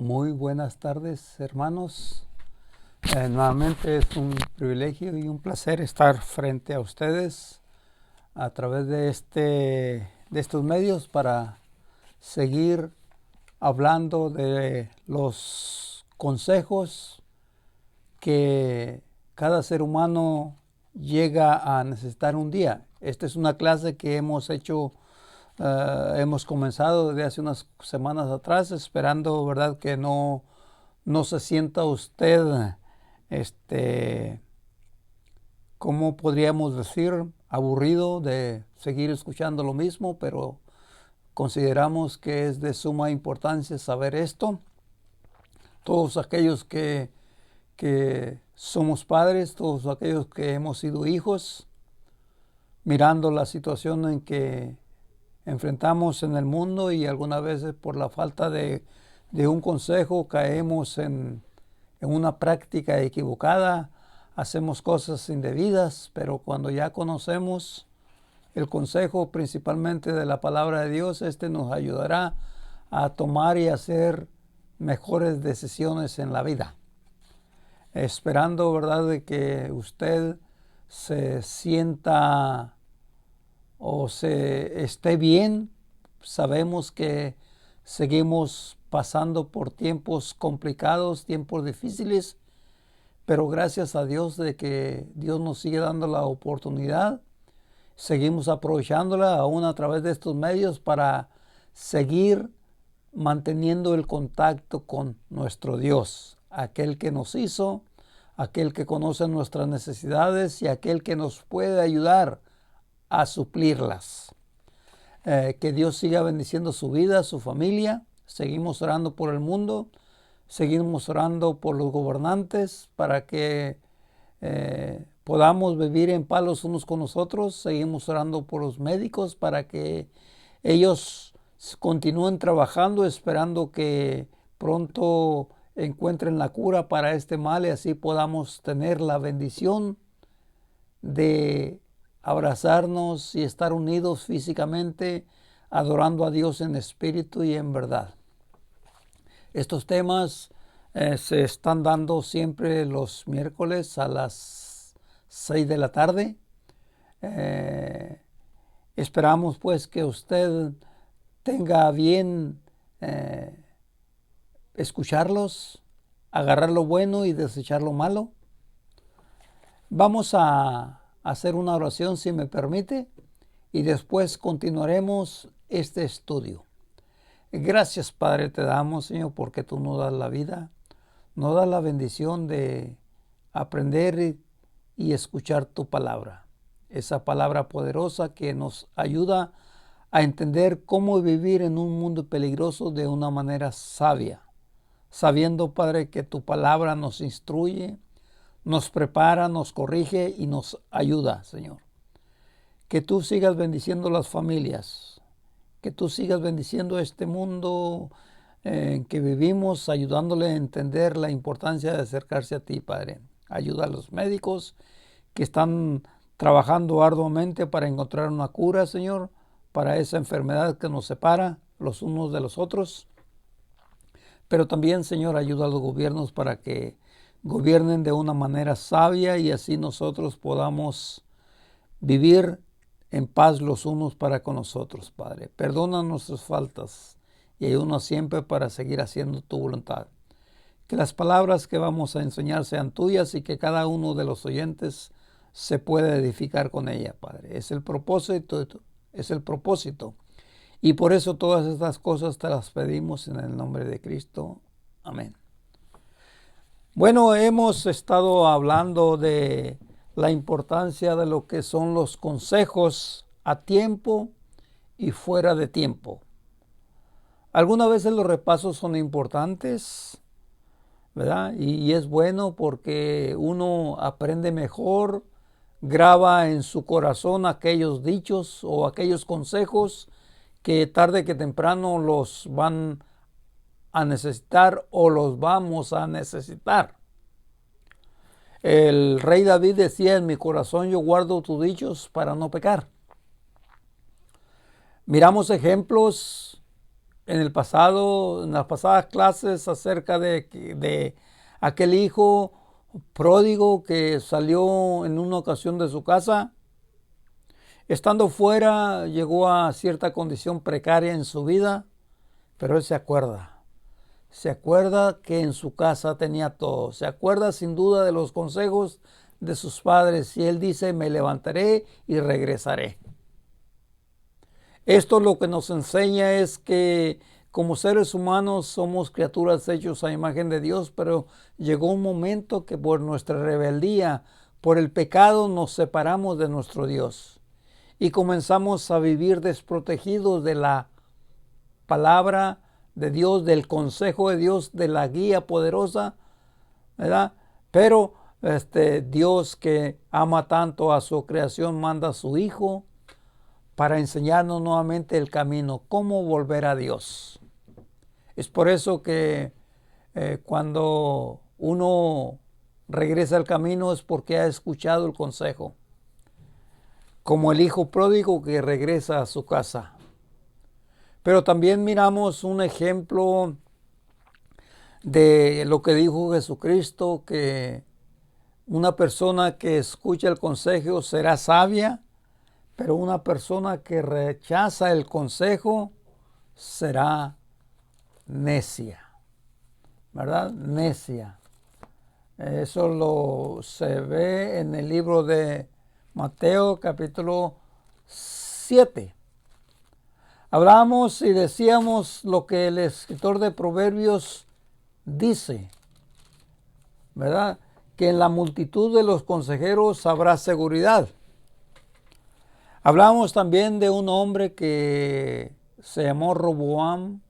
Muy buenas tardes, hermanos. Nuevamente es un privilegio y un placer estar frente a ustedes a través de estos medios para seguir hablando de los consejos que cada ser humano llega a necesitar un día. Esta es una clase que hemos comenzado desde hace unas semanas atrás, esperando, ¿verdad?, que no se sienta usted, ¿cómo podríamos decir? Aburrido de seguir escuchando lo mismo, pero consideramos que es de suma importancia saber esto. Todos aquellos que somos padres, todos aquellos que hemos sido hijos, mirando la situación en que enfrentamos en el mundo y algunas veces por la falta de un consejo caemos en una práctica equivocada, hacemos cosas indebidas, pero cuando ya conocemos el consejo principalmente de la palabra de Dios, nos ayudará a tomar y hacer mejores decisiones en la vida. Esperando, ¿verdad?, de que usted se sienta o se esté bien. Sabemos que seguimos pasando por tiempos complicados, tiempos difíciles, pero gracias a Dios de que Dios nos sigue dando la oportunidad, seguimos aprovechándola aún a través de estos medios para seguir manteniendo el contacto con nuestro Dios, aquel que nos hizo, aquel que conoce nuestras necesidades y aquel que nos puede ayudar a suplirlas. Que Dios siga bendiciendo su vida, su familia. Seguimos orando por el mundo, seguimos orando por los gobernantes para que podamos vivir en paz los unos con los otros. Seguimos orando por los médicos para que ellos continúen trabajando, esperando que pronto encuentren la cura para este mal y así podamos tener la bendición de abrazarnos y estar unidos físicamente, adorando a Dios en espíritu y en verdad. Estos temas se están dando siempre los miércoles a las 6 de la tarde. Esperamos pues que usted tenga bien escucharlos, agarrar lo bueno y desechar lo malo. Vamos a hacer una oración, si me permite, y después continuaremos este estudio. Gracias, Padre, te damos, Señor, porque tú nos das la vida, nos das la bendición de aprender y escuchar tu palabra. Esa palabra poderosa que nos ayuda a entender cómo vivir en un mundo peligroso de una manera sabia, sabiendo, Padre, que tu palabra nos instruye, nos prepara, nos corrige y nos ayuda, Señor. Que tú sigas bendiciendo las familias, que tú sigas bendiciendo este mundo en que vivimos, ayudándole a entender la importancia de acercarse a ti, Padre. Ayuda a los médicos que están trabajando arduamente para encontrar una cura, Señor, para esa enfermedad que nos separa los unos de los otros. Pero también, Señor, ayuda a los gobiernos para que gobiernen de una manera sabia y así nosotros podamos vivir en paz los unos para con los otros, Padre. Perdona nuestras faltas y ayúdanos siempre para seguir haciendo tu voluntad. Que las palabras que vamos a enseñar sean tuyas y que cada uno de los oyentes se pueda edificar con ella, Padre. Es el propósito. Y por eso todas estas cosas te las pedimos en el nombre de Cristo. Amén. Bueno, hemos estado hablando de la importancia de lo que son los consejos a tiempo y fuera de tiempo. Algunas veces los repasos son importantes, ¿verdad? Y es bueno porque uno aprende mejor, graba en su corazón aquellos dichos o aquellos consejos que tarde que temprano los van a necesitar o los vamos a necesitar. El rey David decía: en mi corazón yo guardo tus dichos para no pecar. Miramos ejemplos en el pasado, en las pasadas clases acerca de aquel hijo pródigo que salió en una ocasión de su casa. Estando fuera, llegó a cierta condición precaria en su vida, pero él se acuerda. Se acuerda que en su casa tenía todo. Se acuerda sin duda de los consejos de sus padres. Y él dice, me levantaré y regresaré. Esto lo que nos enseña es que como seres humanos somos criaturas hechos a imagen de Dios, pero llegó un momento que por nuestra rebeldía, por el pecado, nos separamos de nuestro Dios. Y comenzamos a vivir desprotegidos de la palabra de Dios, del consejo de Dios, de la guía poderosa, ¿verdad? Pero Dios, que ama tanto a su creación, manda a su Hijo para enseñarnos nuevamente el camino, cómo volver a Dios. Es por eso que cuando uno regresa al camino es porque ha escuchado el consejo. Como el hijo pródigo que regresa a su casa. Pero también miramos un ejemplo de lo que dijo Jesucristo, que una persona que escucha el consejo será sabia, pero una persona que rechaza el consejo será necia, ¿verdad? Necia. Eso se ve en el libro de Mateo capítulo 7. Hablamos y decíamos lo que el escritor de Proverbios dice, ¿verdad? Que en la multitud de los consejeros habrá seguridad. Hablamos también de un hombre que se llamó Roboam,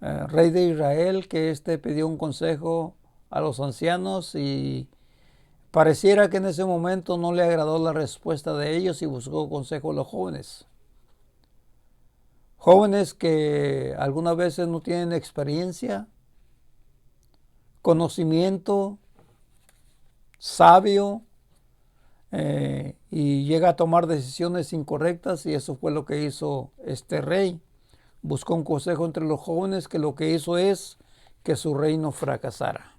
rey de Israel, que pidió un consejo a los ancianos y pareciera que en ese momento no le agradó la respuesta de ellos y buscó consejo a los jóvenes. Jóvenes que algunas veces no tienen experiencia, conocimiento, sabio, y llega a tomar decisiones incorrectas, y eso fue lo que hizo este rey. Buscó un consejo entre los jóvenes que lo que hizo es que su reino fracasara.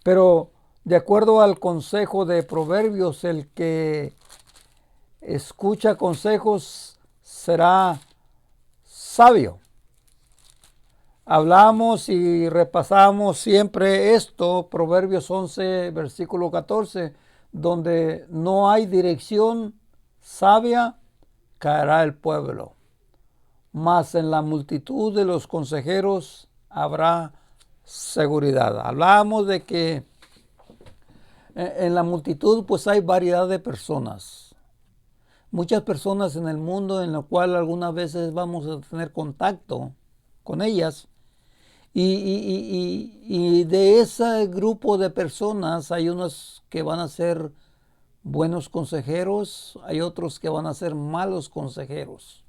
Pero de acuerdo al consejo de Proverbios, el que escucha consejos será sabio. Hablamos y repasamos siempre esto, Proverbios 11, versículo 14, donde no hay dirección sabia, caerá el pueblo, mas en la multitud de los consejeros habrá seguridad. Hablamos de que en la multitud pues hay variedad de personas. Muchas personas en el mundo en lo cual algunas veces vamos a tener contacto con ellas. Y de ese grupo de personas hay unos que van a ser buenos consejeros, hay otros que van a ser malos consejeros.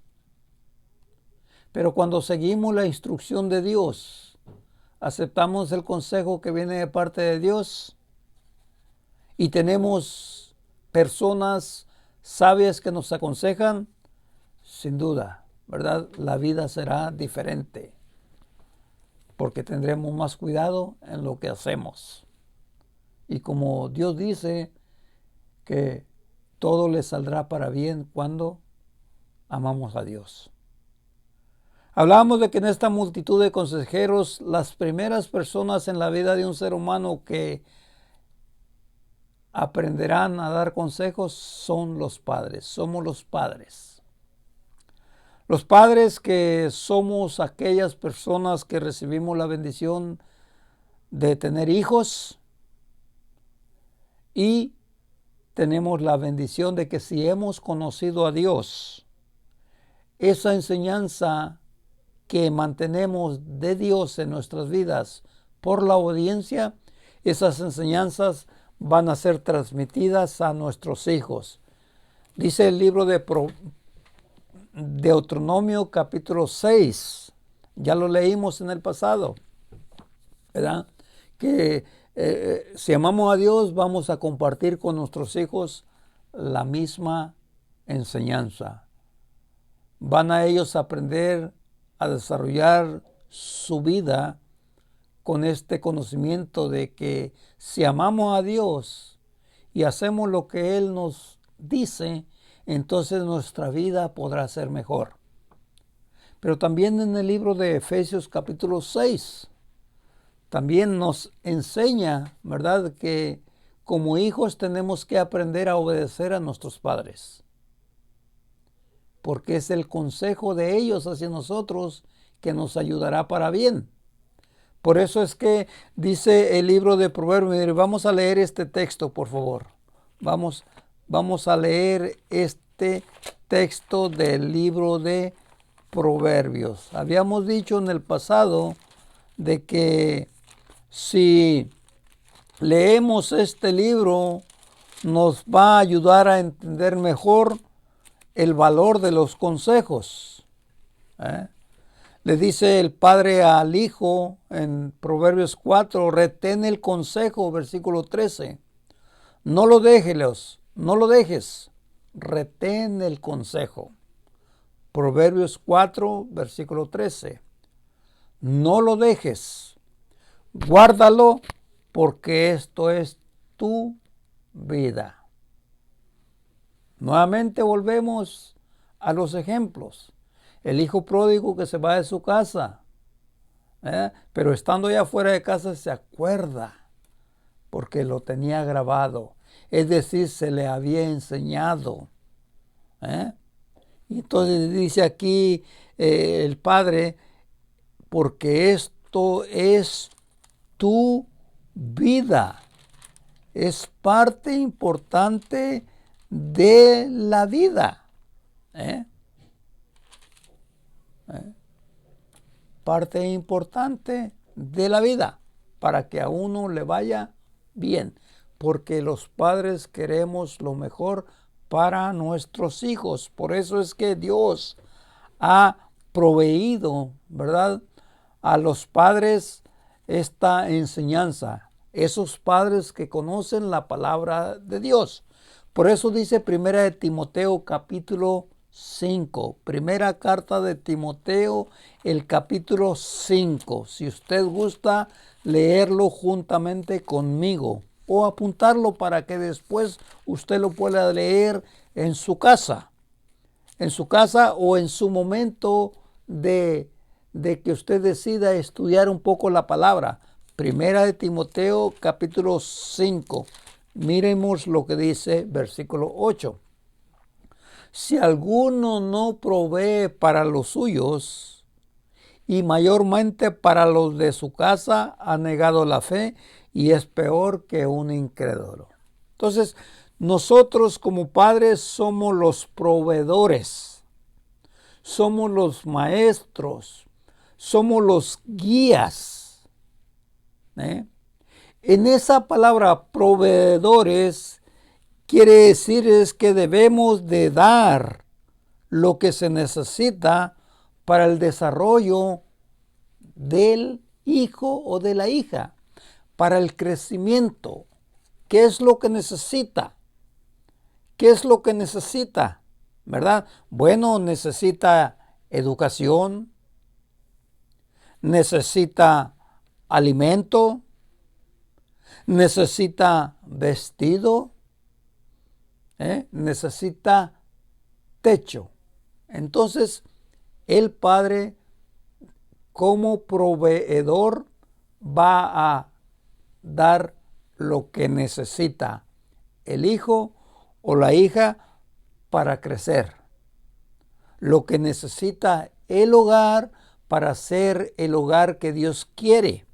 Pero cuando seguimos la instrucción de Dios, aceptamos el consejo que viene de parte de Dios y tenemos personas sabias que nos aconsejan, sin duda, ¿verdad? La vida será diferente, porque tendremos más cuidado en lo que hacemos. Y como Dios dice que todo le saldrá para bien cuando amamos a Dios. Hablamos de que en esta multitud de consejeros, las primeras personas en la vida de un ser humano que aprenderán a dar consejos son los padres, somos los padres. Los padres que somos aquellas personas que recibimos la bendición de tener hijos y tenemos la bendición de que si hemos conocido a Dios, esa enseñanza que mantenemos de Dios en nuestras vidas por la obediencia, esas enseñanzas van a ser transmitidas a nuestros hijos. Dice el libro de Deuteronomio capítulo 6, ya lo leímos en el pasado, ¿verdad? Que si amamos a Dios vamos a compartir con nuestros hijos la misma enseñanza. van a ellos aprender a desarrollar su vida con este conocimiento de que si amamos a Dios y hacemos lo que Él nos dice, entonces nuestra vida podrá ser mejor. Pero también en el libro de Efesios capítulo 6, también nos enseña, ¿verdad?, que como hijos tenemos que aprender a obedecer a nuestros padres, porque es el consejo de ellos hacia nosotros que nos ayudará para bien. Por eso es que dice el libro de Proverbios, vamos a leer este texto, por favor. Vamos a leer este texto del libro de Proverbios. Habíamos dicho en el pasado de que si leemos este libro nos va a ayudar a entender mejor el valor de los consejos. Le dice el padre al hijo en Proverbios 4, retén el consejo, versículo 13. No lo dejes, retén el consejo. Proverbios 4, versículo 13. No lo dejes, guárdalo, porque esto es tu vida. Nuevamente volvemos a los ejemplos. El hijo pródigo que se va de su casa, pero estando ya fuera de casa se acuerda porque lo tenía grabado. Es decir, se le había enseñado. Y entonces dice aquí el padre, porque esto es tu vida. Es parte importante de la vida. Parte importante de la vida para que a uno le vaya bien, porque los padres queremos lo mejor para nuestros hijos. Por eso es que Dios ha proveído, ¿verdad?, a los padres esta enseñanza, esos padres que conocen la palabra de Dios. Por eso dice 1 de Timoteo capítulo 5, primera carta de Timoteo, el capítulo 5. Si usted gusta leerlo juntamente conmigo o apuntarlo para que después usted lo pueda leer en su casa o en su momento de que usted decida estudiar un poco la palabra. Primera de Timoteo capítulo 5. Miremos lo que dice versículo 8. Si alguno no provee para los suyos y mayormente para los de su casa, ha negado la fe y es peor que un incrédulo. Entonces, nosotros como padres somos los proveedores, somos los maestros, somos los guías. En esa palabra proveedores quiere decir es que debemos de dar lo que se necesita para el desarrollo del hijo o de la hija, para el crecimiento. ¿Qué es lo que necesita? ¿Qué es lo que necesita? ¿Verdad? Bueno, necesita educación, necesita alimento, necesita vestido, necesita techo. Entonces, el padre como proveedor va a dar lo que necesita el hijo o la hija para crecer, lo que necesita el hogar para ser el hogar que Dios quiere.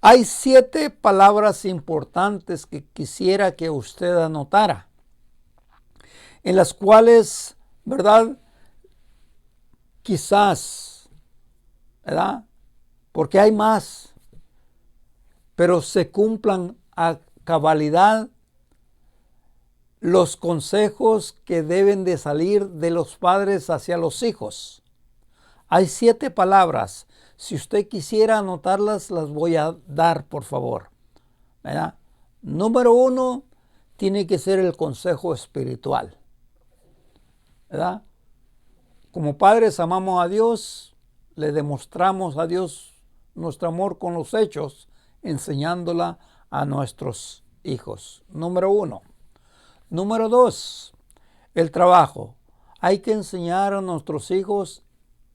Hay 7 palabras importantes que quisiera que usted anotara, en las cuales, ¿verdad?, quizás, ¿verdad?, porque hay más, pero se cumplan a cabalidad los consejos que deben de salir de los padres hacia los hijos. Hay 7 palabras. Si usted quisiera anotarlas, las voy a dar, por favor. ¿Verdad? Número 1, tiene que ser el consejo espiritual. ¿Verdad? Como padres amamos a Dios, le demostramos a Dios nuestro amor con los hechos, enseñándola a nuestros hijos. Número 1. Número 2, el trabajo. Hay que enseñar a nuestros hijos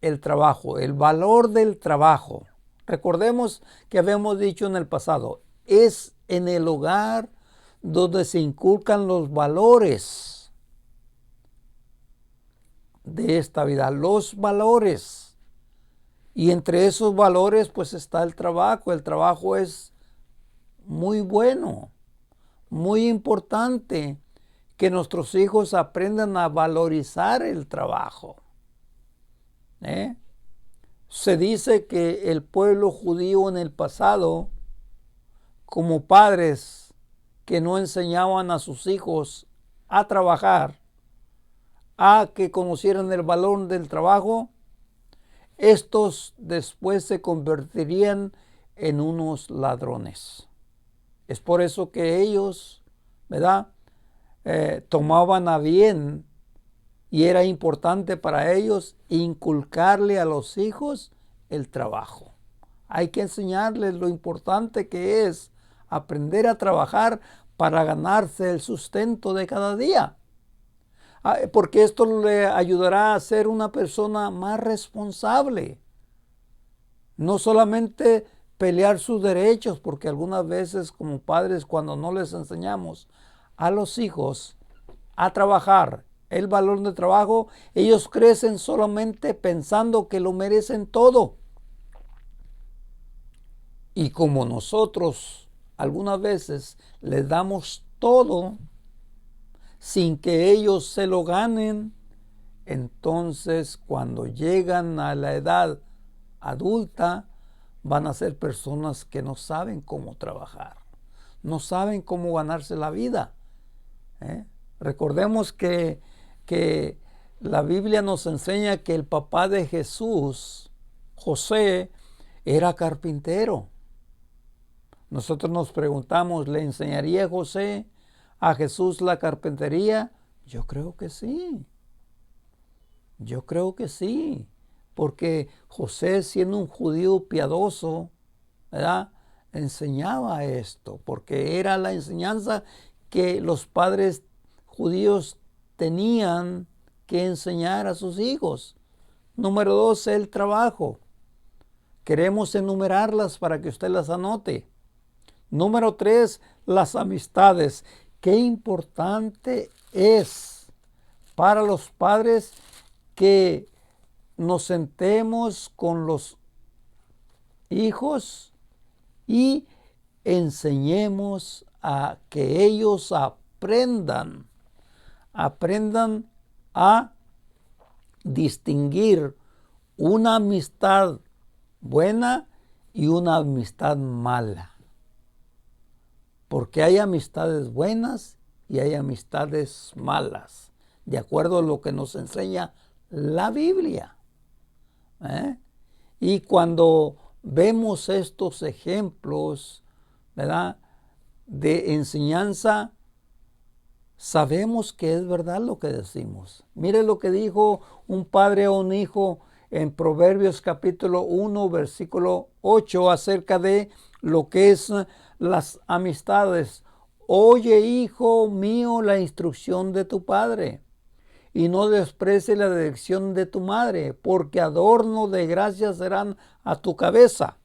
el trabajo, el valor del trabajo. Recordemos que habíamos dicho en el pasado, es en el hogar donde se inculcan los valores de esta vida, los valores. Y entre esos valores pues está el trabajo. El trabajo es muy bueno, muy importante que nuestros hijos aprendan a valorizar el trabajo. Se dice que el pueblo judío en el pasado, como padres que no enseñaban a sus hijos a trabajar, a que conocieran el valor del trabajo, estos después se convertirían en unos ladrones. Es por eso que ellos, ¿verdad?, tomaban a bien, y era importante para ellos inculcarle a los hijos el trabajo. Hay que enseñarles lo importante que es aprender a trabajar para ganarse el sustento de cada día. Porque esto le ayudará a ser una persona más responsable. No solamente pelear sus derechos, porque algunas veces como padres, cuando no les enseñamos a los hijos a trabajar, el valor del trabajo, ellos crecen solamente pensando que lo merecen todo. Y como nosotros algunas veces les damos todo sin que ellos se lo ganen, entonces cuando llegan a la edad adulta van a ser personas que no saben cómo trabajar, no saben cómo ganarse la vida. Recordemos que la Biblia nos enseña que el papá de Jesús, José, era carpintero. Nosotros nos preguntamos, ¿le enseñaría José a Jesús la carpintería? Yo creo que sí. Yo creo que sí. Porque José, siendo un judío piadoso, ¿verdad?, enseñaba esto. Porque era la enseñanza que los padres judíos tenían que enseñar a sus hijos. Número 2, el trabajo. Queremos enumerarlas para que usted las anote. Número 3, las amistades. Qué importante es para los padres que nos sentemos con los hijos y enseñemos a que ellos aprendan a distinguir una amistad buena y una amistad mala. Porque hay amistades buenas y hay amistades malas, de acuerdo a lo que nos enseña la Biblia. Y cuando vemos estos ejemplos, ¿verdad?, de enseñanza, sabemos que es verdad lo que decimos. Mire lo que dijo un padre a un hijo en Proverbios capítulo 1, versículo 8, acerca de lo que es las amistades. Oye, hijo mío, la instrucción de tu padre, y no desprecie la dirección de tu madre, porque adorno de gracia serán a tu cabeza.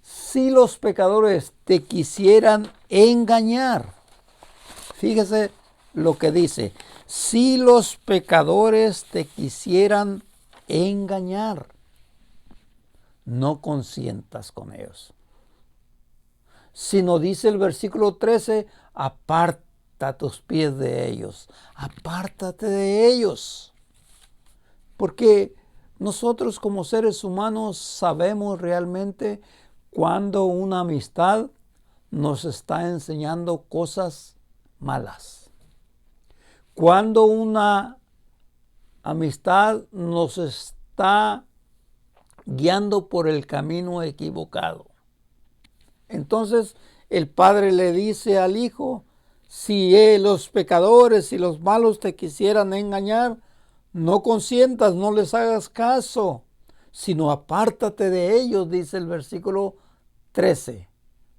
Si los pecadores te quisieran engañar, fíjese lo que dice, si los pecadores te quisieran engañar, no consientas con ellos. Sino dice el versículo 13, aparta tus pies de ellos, apártate de ellos. Porque nosotros como seres humanos sabemos realmente cuando una amistad nos está enseñando cosas malas. Cuando una amistad nos está guiando por el camino equivocado. Entonces el padre le dice al hijo, si los pecadores y los malos te quisieran engañar, No consientas, no les hagas caso, sino apártate de ellos, dice el versículo 13.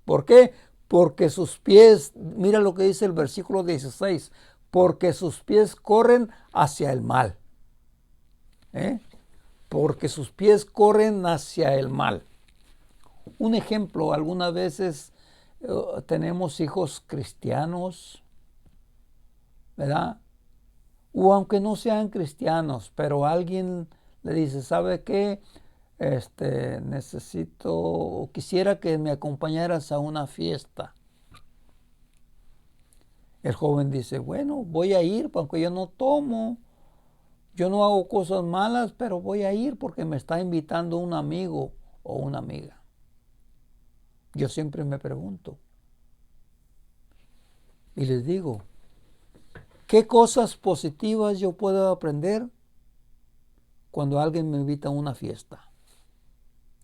¿Por qué? Porque sus pies, mira lo que dice el versículo 16, porque sus pies corren hacia el mal. Porque sus pies corren hacia el mal. Un ejemplo, algunas veces tenemos hijos cristianos, ¿verdad? O aunque no sean cristianos, pero alguien le dice, ¿sabe qué? Necesito o quisiera que me acompañaras a una fiesta. El joven dice, bueno, voy a ir, aunque yo no tomo, yo no hago cosas malas, pero voy a ir porque me está invitando un amigo o una amiga. Yo siempre me pregunto y les digo, ¿qué cosas positivas yo puedo aprender cuando alguien me invita a una fiesta?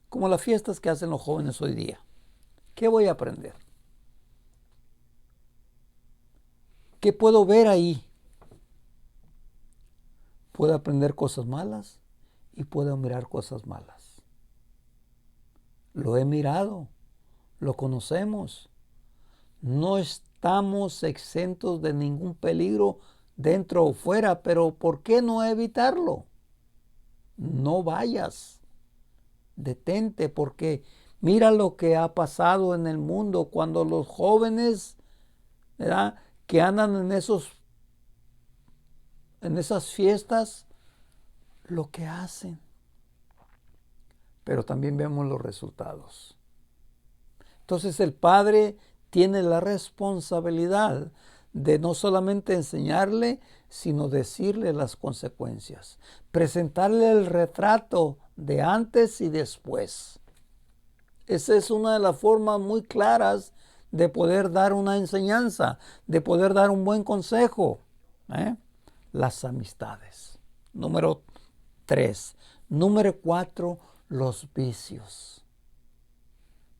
Como las fiestas que hacen los jóvenes hoy día. ¿Qué voy a aprender? ¿Qué puedo ver ahí? Puedo aprender cosas malas y puedo mirar cosas malas. Lo he mirado, lo conocemos. No estamos exentos de ningún peligro dentro o fuera, pero ¿por qué no evitarlo? No vayas, detente, porque mira lo que ha pasado en el mundo cuando los jóvenes, ¿verdad?, que andan en esas fiestas, lo que hacen. Pero también vemos los resultados. Entonces el padre tiene la responsabilidad de no solamente enseñarle, sino decirle las consecuencias. Presentarle el retrato de antes y después. Esa es una de las formas muy claras de poder dar una enseñanza, de poder dar un buen consejo. Las amistades. Número 3. Número 4, los vicios.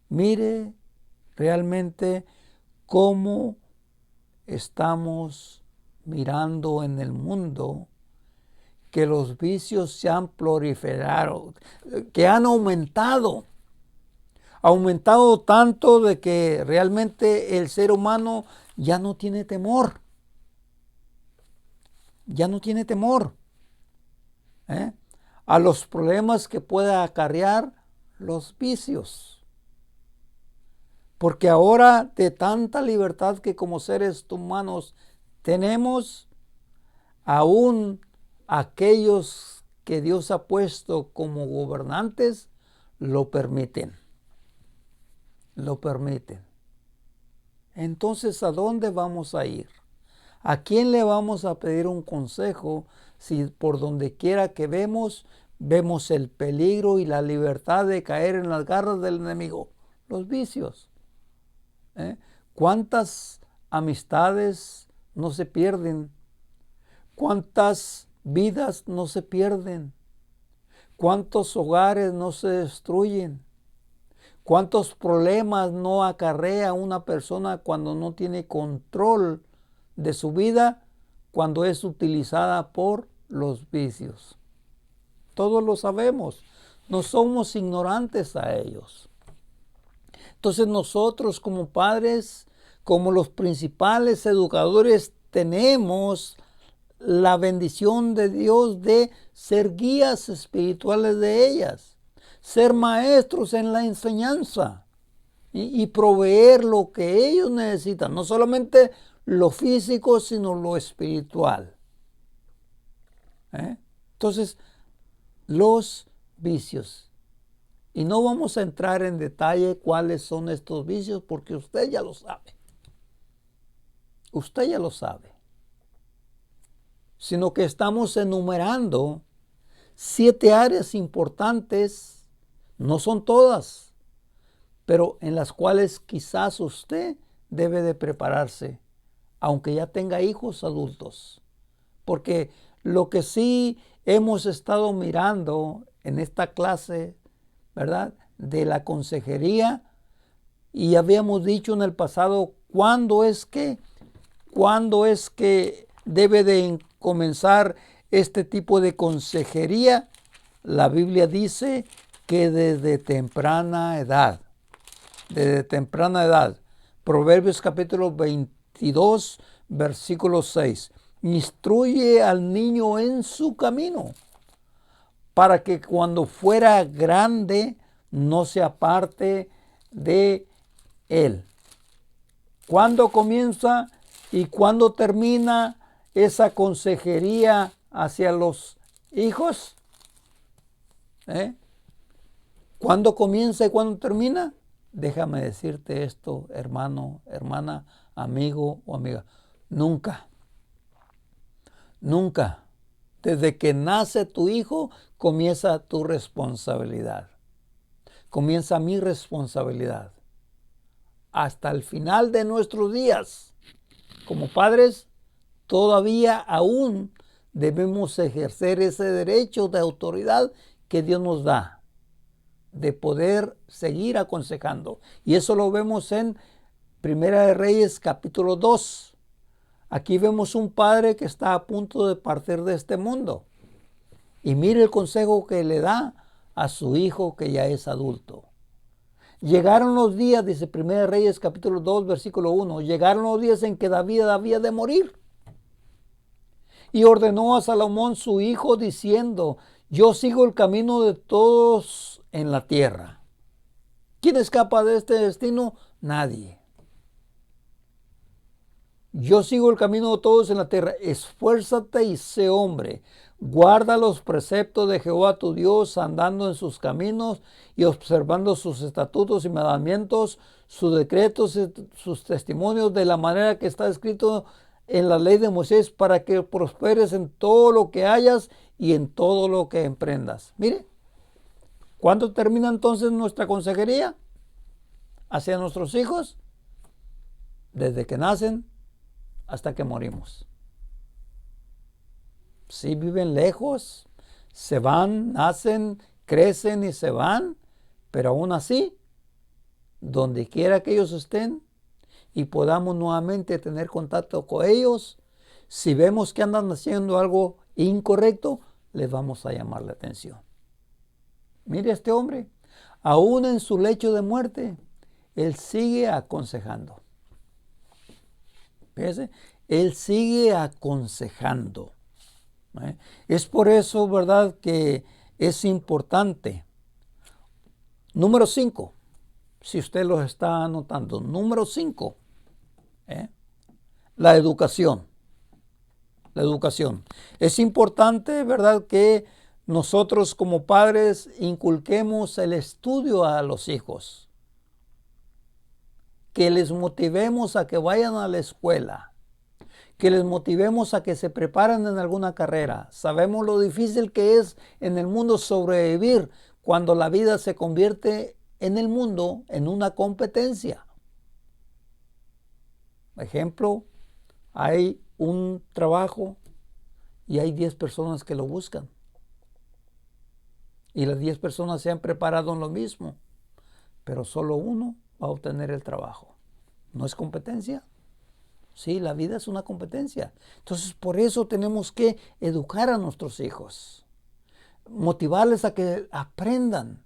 Mire realmente cómo estamos mirando en el mundo que los vicios se han proliferado, que han aumentado tanto de que realmente el ser humano ya no tiene temor. Ya no tiene temor a los problemas que pueda acarrear los vicios. Porque ahora, de tanta libertad que como seres humanos tenemos, aún aquellos que Dios ha puesto como gobernantes lo permiten. Lo permiten. Entonces, ¿a dónde vamos a ir? ¿A quién le vamos a pedir un consejo si por donde quiera que vemos el peligro y la libertad de caer en las garras del enemigo? Los vicios. ¿Cuántas amistades no se pierden? ¿Cuántas vidas no se pierden? ¿Cuántos hogares no se destruyen? ¿Cuántos problemas no acarrea una persona cuando no tiene control de su vida, cuando es utilizada por los vicios? Todos lo sabemos, no somos ignorantes a ellos. Entonces nosotros como padres, como los principales educadores, tenemos la bendición de Dios de ser guías espirituales de ellas, ser maestros en la enseñanza y proveer lo que ellos necesitan, no solamente lo físico, sino lo espiritual. Entonces, los vicios. Y no vamos a entrar en detalle cuáles son estos vicios porque usted ya lo sabe. Usted ya lo sabe. Sino que estamos enumerando 7 áreas importantes, no son todas, pero en las cuales quizás usted debe de prepararse, aunque ya tenga hijos adultos. Porque lo que sí hemos estado mirando en esta clase, ¿verdad?, de la consejería, y habíamos dicho en el pasado cuándo es que debe de comenzar este tipo de consejería, la Biblia dice que desde temprana edad, Proverbios capítulo 22, versículo 6, instruye al niño en su camino, para que cuando fuera grande no se aparte de él. ¿Cuándo comienza y cuándo termina esa consejería hacia los hijos? ¿Cuándo comienza y cuándo termina? Déjame decirte esto, hermano, hermana, amigo o amiga. Nunca. Desde que nace tu hijo, comienza tu responsabilidad. Comienza mi responsabilidad. Hasta el final de nuestros días, como padres, todavía aún debemos ejercer ese derecho de autoridad que Dios nos da, de poder seguir aconsejando. Y eso lo vemos en Primera de Reyes capítulo 2. Aquí vemos un padre que está a punto de partir de este mundo. Y mire el consejo que le da a su hijo que ya es adulto. Llegaron los días, dice Primera de Reyes capítulo 2, versículo 1, llegaron los días en que David había de morir. Y ordenó a Salomón su hijo diciendo, yo sigo el camino de todos en la tierra. ¿Quién escapa de este destino? Nadie. Yo sigo el camino de todos en la tierra. Esfuérzate y sé hombre. Guarda los preceptos de Jehová tu Dios, andando en sus caminos y observando sus estatutos y mandamientos, sus decretos y sus testimonios, de la manera que está escrito en la ley de Moisés, para que prosperes en todo lo que hayas y en todo lo que emprendas. Mire, ¿cuándo termina entonces nuestra consejería hacia nuestros hijos? Desde que nacen hasta que morimos. Si viven lejos, se van, nacen, crecen y se van, pero aún así, donde quiera que ellos estén y podamos nuevamente tener contacto con ellos, si vemos que andan haciendo algo incorrecto, les vamos a llamar la atención. Mire a este hombre, aún en su lecho de muerte, él sigue aconsejando. Fíjese, él sigue aconsejando. Es por eso, ¿verdad?, que es importante. Número 5, si usted lo está anotando. Número 5, la educación. La educación. Es importante, ¿verdad?, que nosotros como padres inculquemos el estudio a los hijos. Que les motivemos a que vayan a la escuela, que les motivemos a que se preparen en alguna carrera. Sabemos lo difícil que es en el mundo sobrevivir cuando la vida se convierte en el mundo en una competencia. Por ejemplo, hay un trabajo y hay 10 personas que lo buscan. Y las 10 personas se han preparado en lo mismo, pero solo uno va a obtener el trabajo. ¿No es competencia? Sí, la vida es una competencia. Entonces, por eso tenemos que educar a nuestros hijos, motivarles a que aprendan,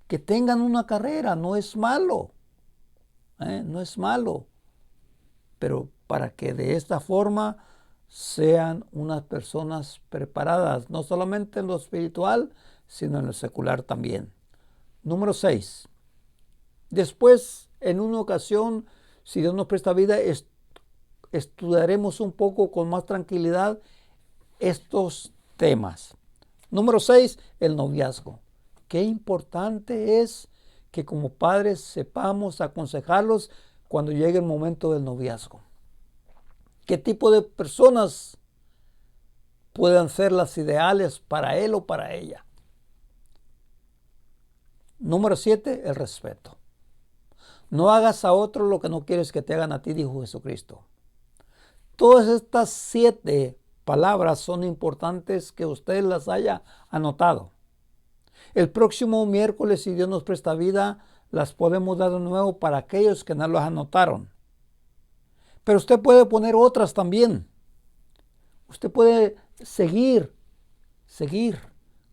que tengan una carrera. No es malo, no es malo, pero para que de esta forma sean unas personas preparadas, no solamente en lo espiritual, sino en lo secular también. Número 6. Después, en una ocasión, si Dios nos presta vida, estudiaremos un poco con más tranquilidad estos temas. Número 6, el noviazgo. Qué importante es que como padres sepamos aconsejarlos cuando llegue el momento del noviazgo. ¿Qué tipo de personas puedan ser las ideales para él o para ella? Número 7, el respeto. No hagas a otro lo que no quieres que te hagan a ti, dijo Jesucristo. Todas estas 7 palabras son importantes que usted las haya anotado. El próximo miércoles, si Dios nos presta vida, las podemos dar de nuevo para aquellos que no las anotaron. Pero usted puede poner otras también. Usted puede seguir seguir.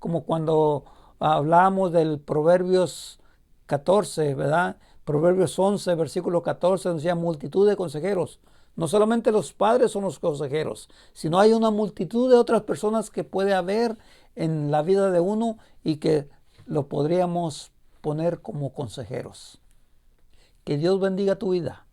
Como cuando hablamos del Proverbios 14, ¿verdad? Proverbios 11, versículo 14, nos decía multitud de consejeros. No solamente los padres son los consejeros, sino hay una multitud de otras personas que puede haber en la vida de uno y que lo podríamos poner como consejeros. Que Dios bendiga tu vida,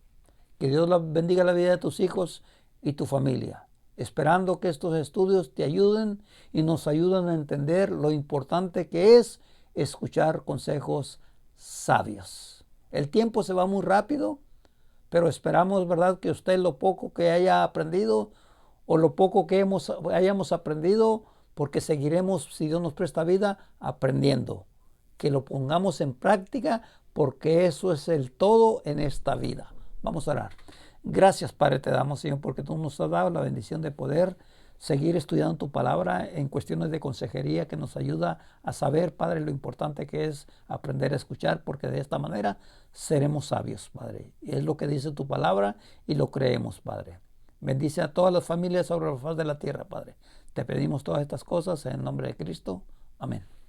que Dios bendiga la vida de tus hijos y tu familia, esperando que estos estudios te ayuden y nos ayuden a entender lo importante que es escuchar consejos sabios. El tiempo se va muy rápido, pero esperamos, ¿verdad?, que usted lo poco que haya aprendido o lo poco que hayamos aprendido, porque seguiremos, si Dios nos presta vida, aprendiendo. Que lo pongamos en práctica, porque eso es el todo en esta vida. Vamos a orar. Gracias, Padre, te damos, Señor, porque tú nos has dado la bendición de poder seguir estudiando tu palabra en cuestiones de consejería que nos ayuda a saber, Padre, lo importante que es aprender a escuchar, porque de esta manera seremos sabios, Padre. Y es lo que dice tu palabra y lo creemos, Padre. Bendice a todas las familias sobre la faz de la tierra, Padre. Te pedimos todas estas cosas en el nombre de Cristo. Amén.